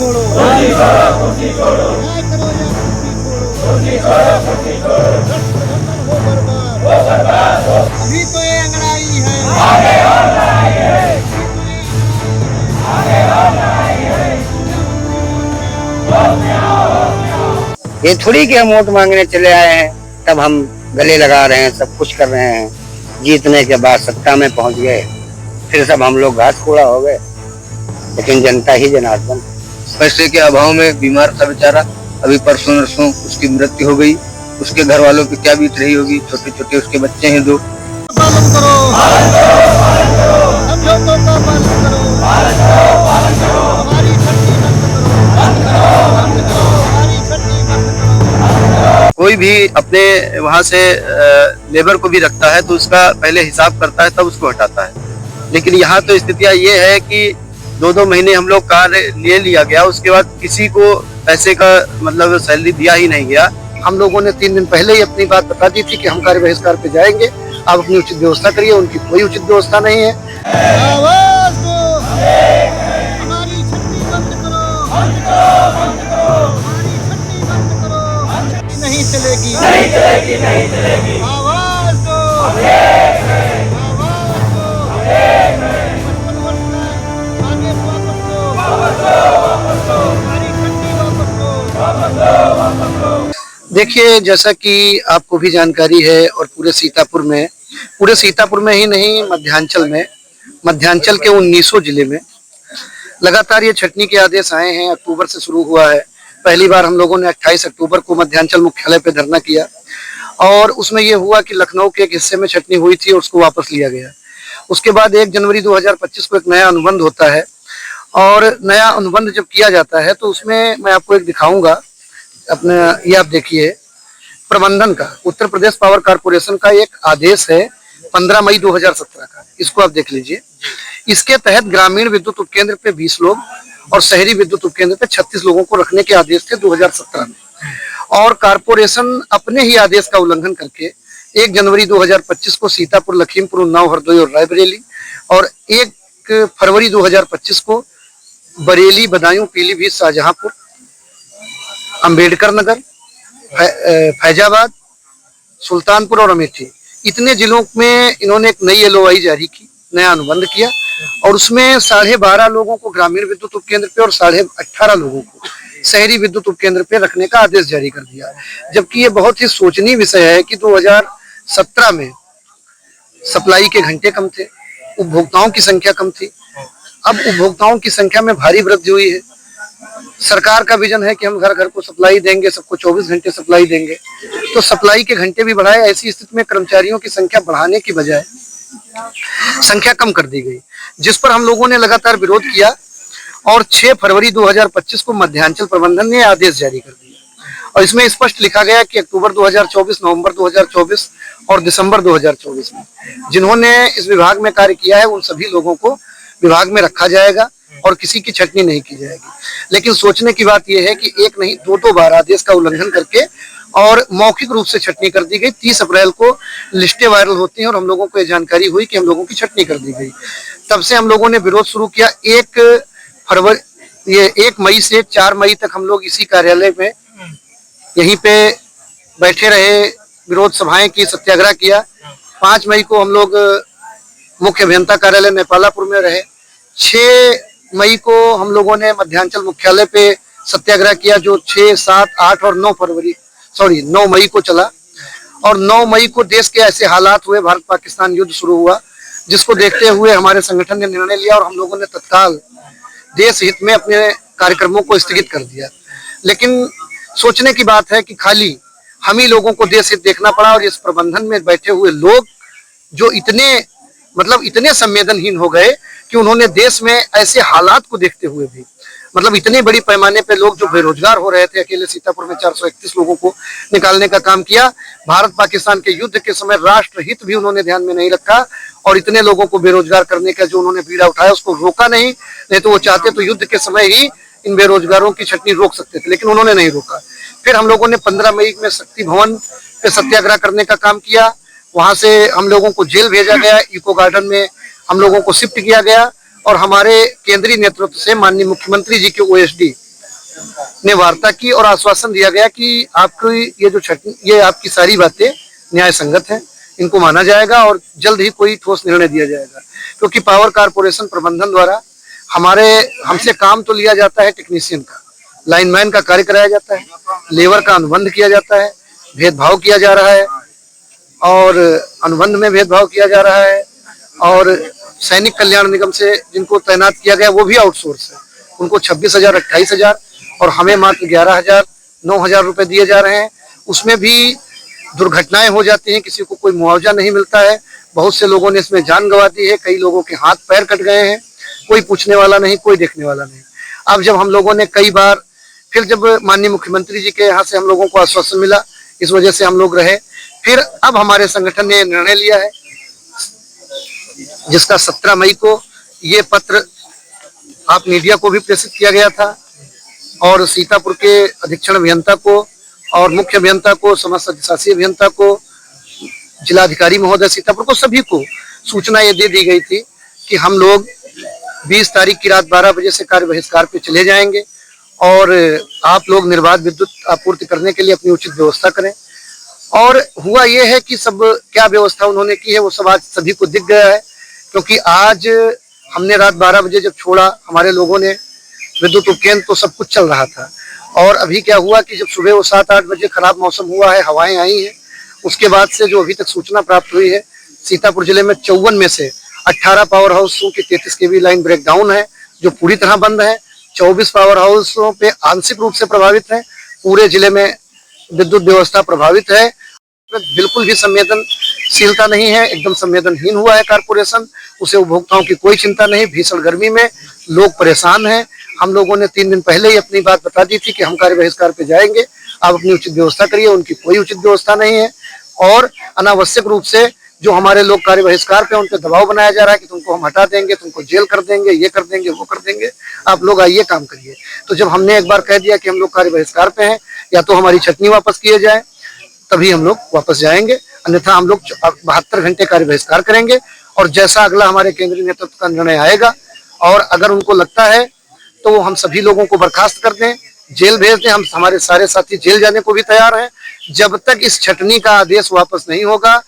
छोड़ो, कुर्सी छोड़ो, कुर्सी छोड़ो, न्याय करो या कुर्सी छोड़ो, कुर्सी छोड़ो, गठबंधन हो बर्बाद, अभी तो ये अंगड़ाई है, आगे और लड़ाई है, आगे और लड़ाई है, ये थोड़ी कि हम वोट मांगने चले आए हैं तब हम गले लगा रहे हैं, सब कुछ कर रहे हैं। जीतने के बाद सत्ता में पहुंच गए, फिर सब हम लोग घास कूड़ा हो गए, लेकिन जनता ही जनार्दन। पैसे के अभाव में बीमार था बेचारा, अभी परसों नरसों उसकी मृत्यु हो गई। उसके घर वालों की क्या बीत रही होगी, छोटे छोटे उसके बच्चे हैं दो। पालन करो, समझौतों का पालन करो, हमारी छट्टी बंद करो, हमारी छट्टी बंद करो। कोई भी अपने वहाँ से लेबर को भी रखता है तो उसका पहले हिसाब करता है, तब उसको हटाता है। लेकिन यहाँ तो स्थितियाँ ये है कि 2-2 महीने हम लोग कार्य ले लिया गया, उसके बाद किसी को पैसे का मतलब सैलरी दिया ही नहीं गया। हम लोगों ने 3 दिन पहले ही अपनी बात बता दी थी कि हम कार्य बहिष्कार पे जाएंगे, आप अपनी उचित व्यवस्था करिए। उनकी कोई उचित व्यवस्था नहीं है। आवाज दो, हमारी छट्टी बंद करो, हमारी छट्टी बंद करो, नहीं चलेगी, नहीं चलेगी, नहीं चलेगी। आवाज दो, आवाज दो, 55 वर्ष का आगे वापस लो, हमारी छट्टी वापस लो। देखिए, जैसा कि आपको भी जानकारी है और पूरे सीतापुर में ही नहीं, मध्यांचल के 19 जिले में लगातार ये छटनी के आदेश आए हैं। अक्टूबर से शुरू हुआ है। पहली बार हम लोगों ने 28 अक्टूबर को मध्यांचल मुख्यालय पे धरना किया और उसमें ये हुआ कि लखनऊ के एक हिस्से में छटनी हुई थी और उसको वापस लिया गया। उसके बाद 1 जनवरी 2025 को एक नया अनुबंध होता है और नया अनुबंध जब किया जाता है तो उसमें मैं आपको एक दिखाऊंगा अपने, ये आप देखिए, प्रबंधन का उत्तर प्रदेश पावर कॉर्पोरेशन का एक आदेश है 15 मई 2017 का। इसको आप देख लीजिए। इसके तहत ग्रामीण विद्युत उपकेंद्र पे 20 लोग और शहरी विद्युत उपकेंद्र पे 36 लोगों को रखने के आदेश थे 2017 में। और कॉर्पोरेशन अपने ही आदेश का उल्लंघन करके 1 जनवरी 2025 को सीतापुर, लखीमपुर, उन्नाव, हरदोई और रायबरेली और 1 फरवरी 2025 को बरेली, बदायूं, पीलीभीत, शाहजहांपुर, अंबेडकर नगर, फैजाबाद, सुल्तानपुर और अमेठी, इतने जिलों में इन्होंने एक नई LOI जारी की, नया अनुबंध किया और उसमें 12.5 लोगों को ग्रामीण विद्युत उपकेंद्र पे और 18.5 लोगों को शहरी विद्युत उपकेंद्र पे रखने का आदेश जारी कर दिया। जबकि ये बहुत ही सोचनीय विषय है कि 2017 में सप्लाई के घंटे कम थे, उपभोक्ताओं की संख्या कम थी। अब उपभोक्ताओं की संख्या में भारी वृद्धि हुई है। सरकार का विजन है कि हम घर घर को सप्लाई देंगे, सबको 24 घंटे सप्लाई देंगे, तो सप्लाई के घंटे भी बढ़ाए। ऐसी स्थिति में कर्मचारियों की संख्या बढ़ाने की बजाय संख्या कम कर दी गई, जिस पर हम लोगों ने लगातार विरोध किया और 6 फरवरी 2025 को मध्यांचल प्रबंधन ने आदेश जारी कर दिया और इसमें स्पष्ट लिखा गया कि अक्टूबर 2024, नवंबर 2024 और दिसंबर 2024 में जिन्होंने इस विभाग में कार्य किया है उन सभी लोगों को विभाग में रखा जाएगा और किसी की छटनी नहीं की जाएगी। लेकिन सोचने की बात यह है कि एक नहीं 2 बार आदेश का उल्लंघन करके और मौखिक रूप से छटनी कर दी गई। 30 अप्रैल को लिस्टें वायरल होती हैं और हम लोगों को यह जानकारी हुई कि हम लोगों की छटनी कर दी गई। तब से हम लोगों ने विरोध शुरू किया। 1 मई से 4 मई तक हम लोग इसी कार्यालय में यहीं पे बैठे रहे, विरोध सभाएं की, सत्याग्रह किया। 5 मई को हम लोग मुख्य अभियंता कार्यालय नेपालापुर में रहे। 6 मई को हम लोगों ने मध्यांचल मुख्यालय पे सत्याग्रह किया जो 6, 7, 8 और 9 मई को चला। और 9 मई को देश के ऐसे हालात हुए, भारत पाकिस्तान युद्ध शुरू हुआ, जिसको देखते हुए हमारे संगठन ने निर्णय लिया और हम लोगों ने तत्काल देश हित में अपने कार्यक्रमों को स्थगित कर दिया। लेकिन सोचने की बात है कि खाली हम ही लोगों को देश हित देखना पड़ा और इस प्रबंधन में बैठे हुए लोग जो इतने संवेदनहीन हो गए कि उन्होंने देश में ऐसे हालात को देखते हुए भी इतने बड़ी पैमाने पे लोग जो बेरोजगार हो रहे थे, अकेले सीतापुर में 431 लोगों को निकालने का काम किया। भारत पाकिस्तान के युद्ध के समय राष्ट्रहित भी उन्होंने ध्यान में नहीं रखा और इतने लोगों को बेरोजगार करने का जो उन्होंने बीड़ा उठाया उसको रोका नहीं तो वो चाहते तो युद्ध के समय ही इन बेरोजगारों की छटनी रोक सकते थे, लेकिन उन्होंने नहीं रोका। फिर हम लोगों ने 15 मई में शक्ति भवन पे सत्याग्रह करने का काम किया। वहां से हम लोगों को जेल भेजा गया, इको गार्डन में हम लोगों को शिफ्ट किया गया और हमारे केंद्रीय नेतृत्व से माननीय मुख्यमंत्री जी के OSD ने वार्ता की और आश्वासन दिया गया कि आपकी ये आपकी सारी बातें न्याय संगत हैं, इनको माना जाएगा और जल्द ही कोई ठोस निर्णय दिया जाएगा। क्योंकि पावर कारपोरेशन प्रबंधन द्वारा हमसे काम तो लिया जाता है, टेक्नीशियन का, लाइनमैन का कार्य कराया जाता है, लेबर का अनुबंध किया जाता है, भेदभाव किया जा रहा है और अनुबंध में भेदभाव किया जा रहा है। और सैनिक कल्याण निगम से जिनको तैनात किया गया वो भी आउटसोर्स है, उनको 26,000 28,000 और हमें मात्र 11,000 9,000 रुपए दिए जा रहे हैं। उसमें भी दुर्घटनाएं हो जाती हैं, किसी को कोई मुआवजा नहीं मिलता है। बहुत से लोगों ने इसमें जान गंवा दी है, कई लोगों के हाथ पैर कट गए हैं, कोई पूछने वाला नहीं, कोई देखने वाला नहीं। अब जब हम लोगों ने कई बार फिर जब माननीय मुख्यमंत्री जी के यहाँ से हम लोगों को आश्वासन मिला, इस वजह से हम लोग रहे। फिर अब हमारे संगठन ने निर्णय लिया है जिसका 17 मई को ये पत्र आप मीडिया को भी प्रेषित किया गया था और सीतापुर के अधीक्षण अभियंता को और मुख्य अभियंता को, समस्त अधिशासी अभियंता को, जिलाधिकारी महोदय सीतापुर को, सभी को सूचना ये दे दी गई थी कि हम लोग 20 तारीख की रात 12 बजे से कार्य बहिष्कार पे चले जाएंगे और आप लोग निर्बाध विद्युत आपूर्ति करने के लिए अपनी उचित व्यवस्था करें। और हुआ ये है कि सब क्या व्यवस्था उन्होंने की है वो सब आज सभी को दिख गया है। क्योंकि आज हमने रात 12 बजे जब छोड़ा हमारे लोगों ने विद्युत उपकेंद्र तो सब कुछ चल रहा था। और अभी क्या हुआ कि जब सुबह वो 7-8 बजे खराब मौसम हुआ है, हवाएं आई हैं, उसके बाद से जो अभी तक सूचना प्राप्त हुई है, सीतापुर जिले में 54 में से 18 पावर हाउसों की 33 केवी लाइन ब्रेकडाउन है जो पूरी तरह बंद है। 24 पावर हाउसों पे आंशिक रूप से प्रभावित है। पूरे जिले में विद्युत व्यवस्था प्रभावित है। बिल्कुल भी संवेदनशीलता नहीं है, एकदम संवेदनहीन हुआ है कारपोरेशन। उसे उपभोक्ताओं की कोई चिंता नहीं। भीषण गर्मी में लोग परेशान हैं। हम लोगों ने 3 दिन पहले ही अपनी बात बता दी थी कि हम कार्य बहिष्कार पे जाएंगे, आप अपनी उचित व्यवस्था करिए। उनकी कोई उचित व्यवस्था नहीं है और अनावश्यक रूप से जो हमारे लोग कार्य बहिष्कार पे उन पर दबाव बनाया जा रहा है कि तुमको हम हटा देंगे, तुमको जेल कर देंगे, ये कर देंगे, वो कर देंगे, आप लोग आइए काम करिए। तो जब हमने एक बार कह दिया कि हम लोग कार्य बहिष्कार पे हैं, या तो हमारी छटनी वापस किए जाए तभी हम लोग वापस जाएंगे, अन्यथा हम लोग 72 घंटे कार्य बहिष्कार करेंगे। और जैसा अगला हमारे केंद्रीय नेतृत्व का निर्णय आएगा और अगर उनको लगता है तो वो हम सभी लोगों को बर्खास्त कर दें, जेल भेज दें। हम हमारे सारे साथी जेल जाने को भी तैयार हैं। जब तक इस छटनी का आदेश वापस नहीं होगा,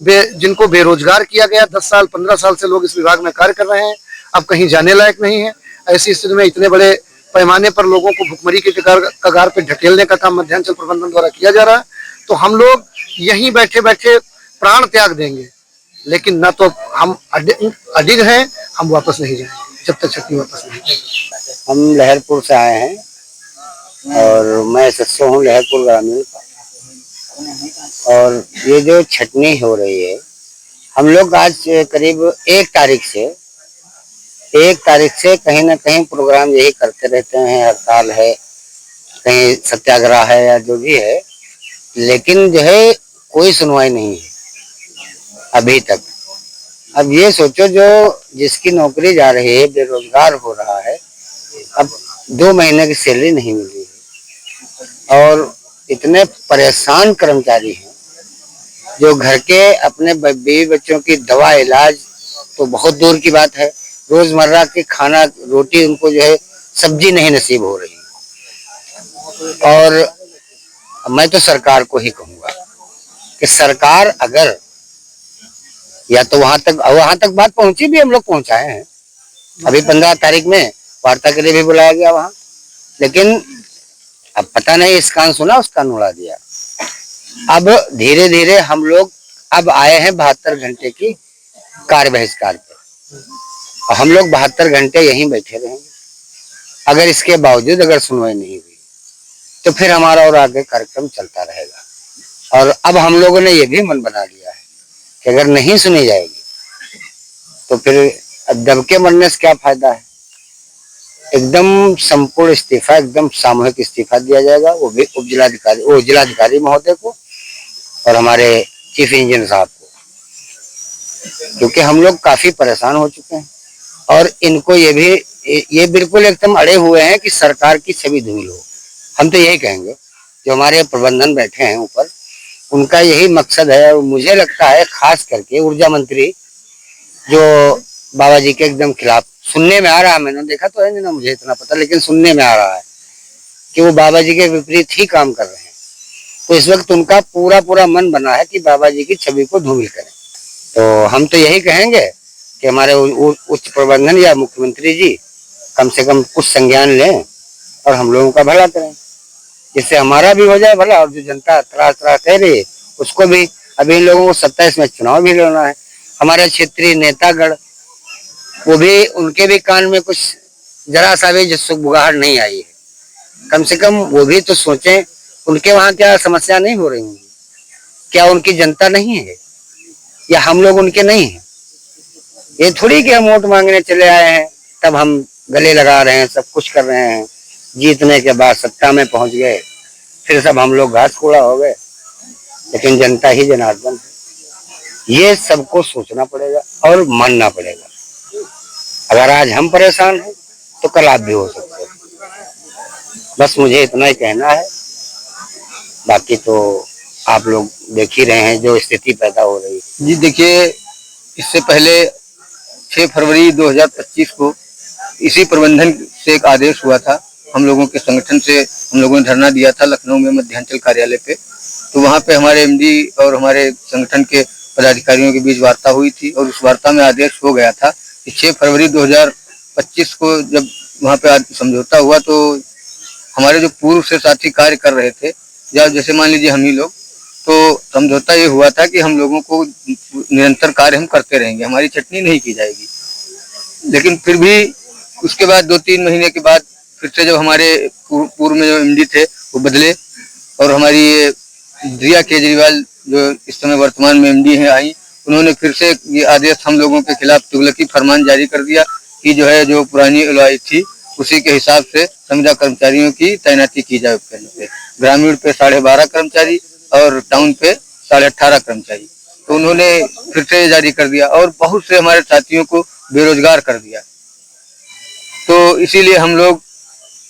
जिनको बेरोजगार किया गया, 10 साल 15 साल से लोग इस विभाग में कार्य कर रहे हैं, अब कहीं जाने लायक नहीं है। ऐसी स्थिति में इतने बड़े पैमाने पर लोगों को भुखमरी के कगार पे ढकेलने का काम मध्यांचल प्रबंधन द्वारा किया जा रहा है। तो हम लोग यहीं बैठे बैठे प्राण त्याग देंगे, लेकिन न तो हम अडिग हैं, हम वापस नहीं जाएंगे जब तक छटनी वापस नहीं। हम लहरपुर से आए हैं और मैं सदस्य हूँ लहरपुर ग्रामीण का। और ये जो छटनी हो रही है, हम लोग आज करीब 1 तारीख से कहीं ना कहीं प्रोग्राम यही करते रहते हैं। हड़ताल है, कहीं सत्याग्रह है या जो भी है, लेकिन जो है कोई सुनवाई नहीं है अभी तक। अब ये सोचो, जो जिसकी नौकरी जा रही है, बेरोजगार हो रहा है, अब 2 महीने की सैलरी नहीं मिल रही है और इतने परेशान कर्मचारी हैं जो घर के अपने बीवी बच्चों की दवा इलाज तो बहुत दूर की बात है, रोजमर्रा के खाना रोटी उनको जो है सब्जी नहीं नसीब हो रही। और मैं तो सरकार को ही कहूंगा कि सरकार अगर या तो वहां तक बात पहुंची भी, हम लोग पहुंचाए हैं। अभी 15 तारीख में वार्ता के लिए भी बुलाया गया वहां, लेकिन अब पता नहीं इस कान सुना उस कान उड़ा दिया। अब धीरे धीरे हम लोग अब आए हैं 72 घंटे की कार्य बहिष्कार पे और हम लोग 72 घंटे यहीं बैठे रहेंगे। अगर इसके बावजूद अगर सुनवाई नहीं हुई तो फिर हमारा और आगे कार्यक्रम चलता रहेगा। और अब हम लोगों ने ये भी मन बना लिया है कि अगर नहीं सुनी जाएगी तो फिर दबके मरने से क्या फायदा है। एकदम संपूर्ण इस्तीफा, एकदम सामूहिक इस्तीफा दिया जाएगा, वो भी जिलाधिकारी महोदय को और हमारे चीफ इंजीनियर साहब को, क्योंकि हम लोग काफी परेशान हो चुके हैं। और इनको ये बिल्कुल एकदम अड़े हुए हैं कि सरकार की छवि धूमिल हो। हम तो यही कहेंगे, जो हमारे प्रबंधन बैठे हैं ऊपर, उनका यही मकसद है। और मुझे लगता है खास करके ऊर्जा मंत्री जो बाबा जी के एकदम खिलाफ, सुनने में आ रहा है, मैंने देखा तो है नहीं ना, मुझे इतना पता, लेकिन सुनने में आ रहा है कि वो बाबा जी के विपरीत ही काम कर रहे हैं। तो इस वक्त उनका पूरा पूरा मन बना है कि बाबा जी की छवि को धूमिल करें। तो हम तो यही कहेंगे कि हमारे उच्च प्रबंधन या मुख्यमंत्री जी कम से कम कुछ संज्ञान लें और हम लोगों का भला करें, जिससे हमारा भी हो जाए भला और जो जनता त्रास त्रास कह रही है उसको भी। अभी इन लोगों को 27 में चुनाव भी लड़ना है। हमारे क्षेत्रीय नेतागण वो भी, उनके भी कान में कुछ जरा सा भी सुगबुगाहट नहीं आई है। कम से कम वो भी तो सोचें, उनके वहां क्या समस्या नहीं हो रही होंगी? क्या उनकी जनता नहीं है या हम लोग उनके नहीं हैं? ये थोड़ी कि हम वोट मांगने चले आए हैं तब हम गले लगा रहे हैं, सब कुछ कर रहे हैं, जीतने के बाद सत्ता में पहुंच गए फिर सब हम लोग घास कूड़ा हो गए। लेकिन जनता ही जनार्दन है, ये सबको सोचना पड़ेगा और मानना पड़ेगा। अगर आज हम परेशान हैं तो कल आप भी हो सकते हैं। बस मुझे इतना ही कहना है, बाकी तो आप लोग देख ही रहे हैं जो स्थिति पैदा हो रही है। जी देखिए, इससे पहले 6 फरवरी 2025 को इसी प्रबंधन से एक आदेश हुआ था। हम लोगों के संगठन से हम लोगों ने धरना दिया था लखनऊ में मध्यांचल कार्यालय पे। तो वहाँ पे हमारे एमडी और हमारे संगठन के पदाधिकारियों के बीच वार्ता हुई थी और उस वार्ता में आदेश हो गया था कि 6 फरवरी 2025 को जब वहाँ पे समझौता हुआ तो हमारे जो पूर्व से साथी कार्य कर रहे थे, या जैसे मान लीजिए हम ही लोग, तो समझौता ये हुआ था कि हम लोगों को निरंतर कार्य हम करते रहेंगे, हमारी छटनी नहीं की जाएगी। लेकिन फिर भी उसके बाद 2-3 महीने के बाद फिर से जब हमारे पूर्व में जो एमडी थे वो बदले और हमारी ये रिया केजरीवाल जो इस समय वर्तमान में एमडी हैं आई, उन्होंने फिर से ये आदेश हम लोगों के खिलाफ तुगलकी फरमान जारी कर दिया कि जो है जो पुरानी एलओआई थी उसी के हिसाब से संविदा कर्मचारियों की तैनाती की जाए उपकेंद्र पे। ग्रामीण पे 12.5 कर्मचारी और टाउन पे 18.5 कर्मचारी। तो उन्होंने फिर से जारी कर दिया और बहुत से हमारे साथियों को बेरोजगार कर दिया। तो इसीलिए हम लोग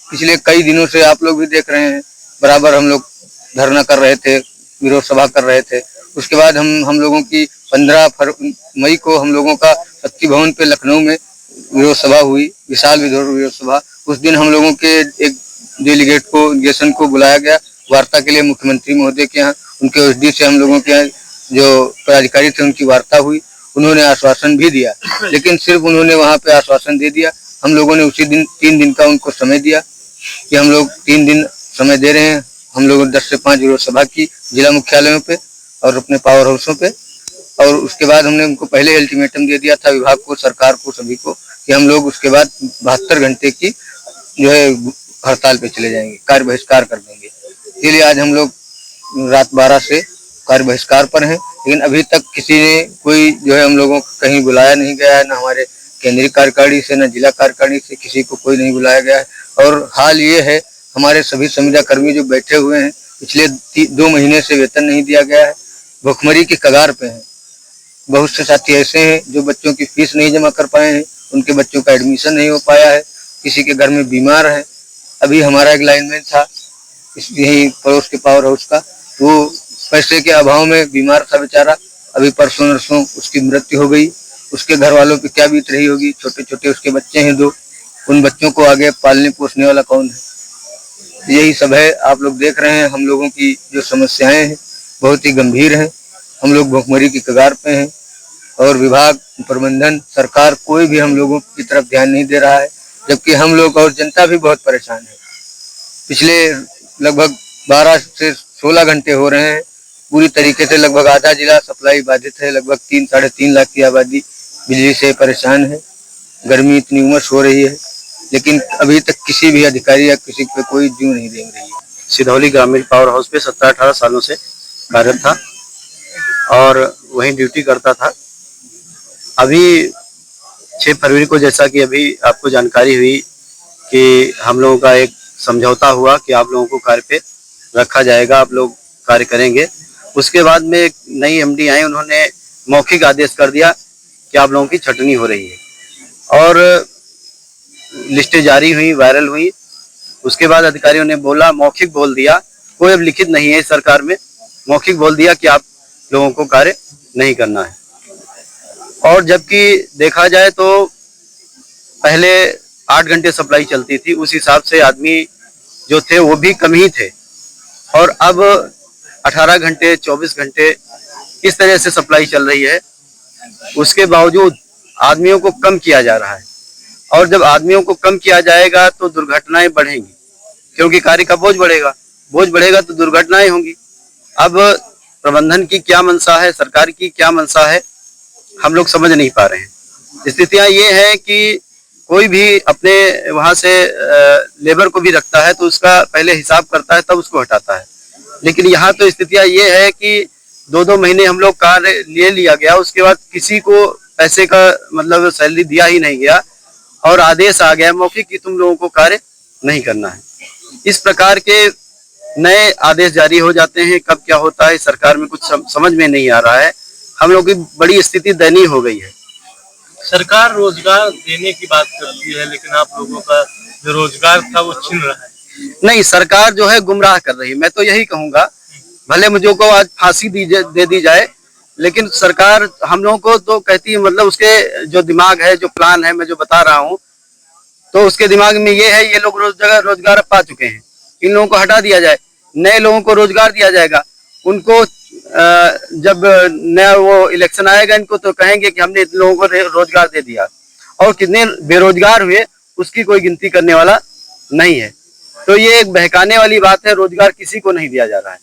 पिछले कई दिनों से, आप लोग भी देख रहे हैं, बराबर हम लोग धरना कर रहे थे, विरोध सभा कर रहे थे। उसके बाद हम लोगों की 15 मई को हम लोगों का शक्ति भवन पे लखनऊ में विरोध सभा हुई, विशाल विरोध सभा। उस दिन हम लोगों के एक डेलीगेशन को बुलाया गया वार्ता के लिए मुख्यमंत्री महोदय के यहाँ। उनके ओएसडी से हम लोगों के यहाँ जो पदाधिकारी थे उनकी वार्ता हुई। उन्होंने आश्वासन भी दिया, लेकिन सिर्फ उन्होंने वहाँ पे आश्वासन दे दिया। हम लोगों ने उसी दिन 3 दिन का उनको समय दिया कि हम लोग 3 दिन समय दे रहे हैं। हम लोगों ने 10 से 5 विरोध सभा की जिला मुख्यालयों पे और अपने पावर हाउसों पे। और उसके बाद हमने उनको पहले अल्टीमेटम दे दिया था, विभाग को, सरकार को, सभी को, कि हम लोग उसके बाद 72 घंटे की जो है हड़ताल पे चले जाएंगे, कार्य बहिष्कार कर देंगे। इसलिए आज हम लोग रात 12 से कार्य बहिष्कार पर हैं। लेकिन अभी तक किसी ने कोई जो है हम लोगों को कहीं बुलाया नहीं गया है, न हमारे केंद्रीय कार्यकारिणी से, न जिला कार्यकारिणी से, किसी को कोई नहीं बुलाया गया है। और हाल ये है, हमारे सभी संविदा कर्मी जो बैठे हुए हैं, पिछले 2 महीने से वेतन नहीं दिया गया है, भुखमरी की कगार पे हैं। बहुत से साथी ऐसे हैं जो बच्चों की फीस नहीं जमा कर पाए हैं, उनके बच्चों का एडमिशन नहीं हो पाया है, किसी के घर में बीमार है। अभी हमारा एक लाइनमैन था यही पड़ोस के पावर हाउस का, वो पैसे के अभाव में बीमार था बेचारा। अभी परसों नरसों उसकी मृत्यु हो गई। उसके घर वालों पे क्या बीत रही होगी, छोटे छोटे उसके बच्चे हैं 2, उन बच्चों को आगे पालने पोसने वाला कौन है? यही सब है, आप लोग देख रहे हैं। हम लोगों की जो समस्याएं हैं बहुत ही गंभीर हैं। हम लोग भुखमरी की कगार पे हैं और विभाग, प्रबंधन, सरकार कोई भी हम लोगों की तरफ ध्यान नहीं दे रहा है, जबकि हम लोग और जनता भी बहुत परेशान है। पिछले लगभग 12 से 16 घंटे हो रहे हैं, पूरी तरीके से लगभग आधा जिला सप्लाई बाधित है। लगभग 3-3.5 लाख की आबादी बिजली से परेशान है। गर्मी इतनी उमस हो रही है, लेकिन अभी तक किसी भी अधिकारी या किसी पे कोई जू नहीं देंग रही है। सिधौली ग्रामीण पावर हाउस पे 17-18 सालों से कार्यरत था और वहीं ड्यूटी करता था। अभी 6 फरवरी को, जैसा कि अभी आपको जानकारी हुई कि हम लोगों का एक समझौता हुआ कि आप लोगों को कार्य पे रखा जाएगा, आप लोग कार्य करेंगे। उसके बाद में एक नई एमडी आई, उन्होंने मौखिक आदेश कर दिया कि आप लोगों की छटनी हो रही है और लिस्टें जारी हुई, वायरल हुई। उसके बाद अधिकारियों ने बोला, मौखिक बोल दिया, कोई अब लिखित नहीं है सरकार में, मौखिक बोल दिया कि आप लोगों को कार्य नहीं करना है। और जबकि देखा जाए तो पहले 8 घंटे सप्लाई चलती थी, उस हिसाब से आदमी जो थे वो भी कम ही थे, और अब 18 घंटे 24 घंटे इस तरह से सप्लाई चल रही है। उसके बावजूद आदमियों को कम किया जा रहा है, और जब आदमियों को कम किया जाएगा तो दुर्घटनाएं बढ़ेंगी, क्योंकि कार्य का बोझ बढ़ेगा तो दुर्घटनाएं होंगी। अब प्रबंधन की क्या मंशा है, सरकार की क्या मंशा है, हम लोग समझ नहीं पा रहे हैं। स्थितियां ये है कि कोई भी अपने वहां से लेबर को भी रखता है तो उसका पहले हिसाब करता है तब उसको हटाता है, लेकिन यहाँ तो स्थितियां ये है कि 2-2 महीने हम लोग कार्य ले लिया गया, उसके बाद किसी को पैसे का मतलब सैलरी दिया ही नहीं गया, और आदेश आ गया मौखिक कि तुम लोगों को कार्य नहीं करना है। इस प्रकार के नए आदेश जारी हो जाते हैं, कब क्या होता है सरकार में कुछ समझ में नहीं आ रहा है। हम लोग की बड़ी स्थिति दयनीय हो गई है। सरकार रोजगार देने की बात करती है, लेकिन आप लोगों का जो रोजगार था वो छिन रहा है। नहीं, सरकार जो है गुमराह कर रही है। मैं तो यही कहूंगा, भले मुझे को आज फांसी दे दी जाए, लेकिन सरकार हम लोगों को तो कहती है, मतलब उसके जो दिमाग है, जो प्लान है, मैं जो बता रहा हूँ, तो उसके दिमाग में ये है, ये लोग रोजगार पा चुके हैं, इन लोगों को हटा दिया जाए, नए लोगों को रोजगार दिया जाएगा। उनको जब नया वो इलेक्शन आएगा, इनको तो कहेंगे कि हमने इन लोगों को रोजगार दे दिया, और कितने बेरोजगार हुए उसकी कोई गिनती करने वाला नहीं है। तो ये एक बहकाने वाली बात है, रोजगार किसी को नहीं दिया जा रहा है।